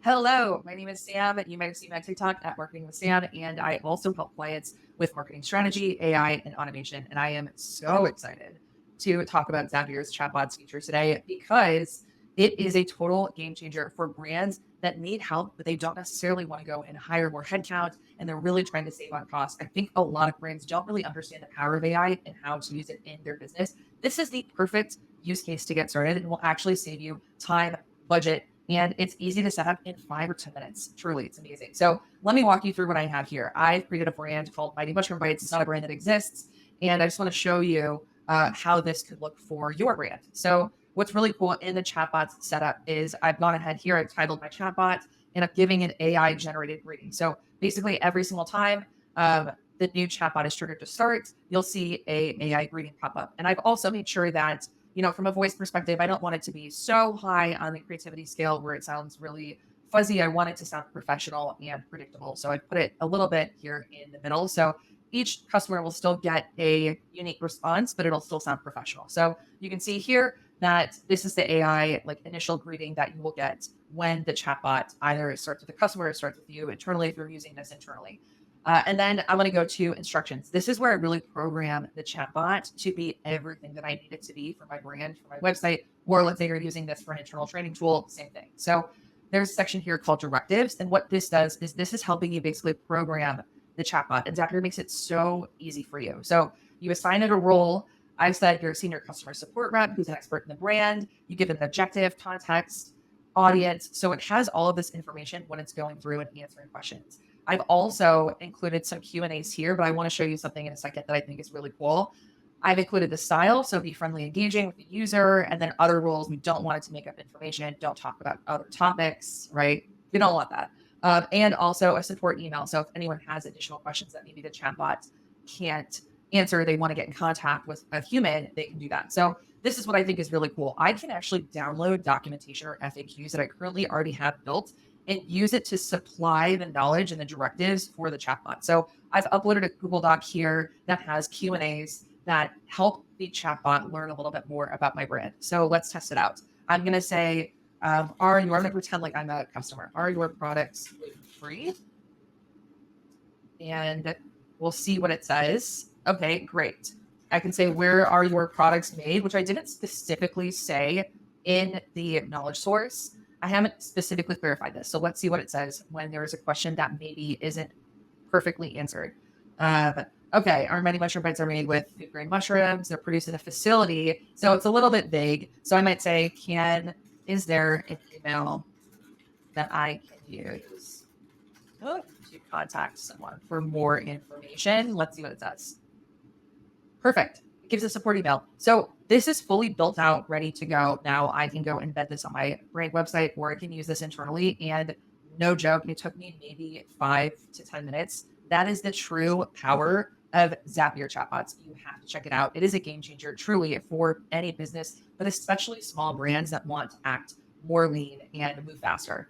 Hello, my name is Sam. You might have seen my TikTok at Marketing with Sam, and I also help clients with marketing strategy, AI, and automation. And I am so excited to talk about Zapier's Chatbots feature today because it is a total game changer for brands that need help, but they don't necessarily want to go and hire more headcount, and they're really trying to save on costs. I think a lot of brands don't really understand the power of AI and how to use it in their business. This is the perfect use case to get started and will actually save you time, budget, and it's easy to set up in 5 or 10 minutes. Truly, it's amazing. So let me walk you through what I have here. I've created a brand called Mighty Mushroom Bites. It's not a brand that exists. And I just want to show you how this could look for your brand. So what's really cool in the chatbots setup is I've gone ahead here, I've titled my chatbot, and I'm giving an AI generated greeting. So basically every single time the new chatbot is triggered to start, you'll see a AI greeting pop up. And I've also made sure that from a voice perspective, I don't want it to be so high on the creativity scale where it sounds really fuzzy. I want it to sound professional and predictable. So I put it a little bit here in the middle. So each customer will still get a unique response, but it'll still sound professional. So you can see here that this is the AI initial greeting that you will get when the chatbot either starts with the customer or starts with you internally if you're using this internally. And then I'm going to go to instructions. This is where I really program the chatbot to be everything that I need it to be for my brand, for my website, or let's say you're using this for an internal training tool, same thing. So there's a section here called directives. And what this does is this is helping you basically program the chatbot. And Zapier makes it so easy for you. So you assign it a role. I've said you're a senior customer support rep who's an expert in the brand. You give it an objective, context, audience. So it has all of this information when it's going through and answering questions. I've also included some Q&As here, but I want to show you something in a second that I think is really cool. I've included the style, so be friendly, engaging with the user, and then other rules. We don't want it to make up information. Don't talk about other topics, right? We don't want that. And also a support email. So if anyone has additional questions that maybe the chatbot can't answer, they want to get in contact with a human, they can do that. So this is what I think is really cool. I can actually download documentation or FAQs that I currently already have built and use it to supply the knowledge and the directives for the chatbot. So I've uploaded a Google Doc here that has Q&As that help the chatbot learn a little bit more about my brand. So let's test it out. I'm going to say, I'm going to pretend like I'm a customer. Are your products free? And we'll see what it says. Okay, great. I can say, where are your products made? Which I didn't specifically say in the knowledge source. I haven't specifically clarified this. So let's see what it says when there is a question that maybe isn't perfectly answered. Okay, our Mighty Mushroom Bites are made with food-grade mushrooms. They're produced in a facility. So it's a little bit vague. So I might say, is there an email that I can use to contact someone for more information? Let's see what it says. Perfect. It gives a support email. So this is fully built out, ready to go. Now I can go embed this on my brand website, or I can use this internally. And no joke, it took me maybe 5 to 10 minutes. That is the true power of Zapier Chatbots. You have to check it out. It is a game changer, truly, for any business, but especially small brands that want to act more lean and move faster.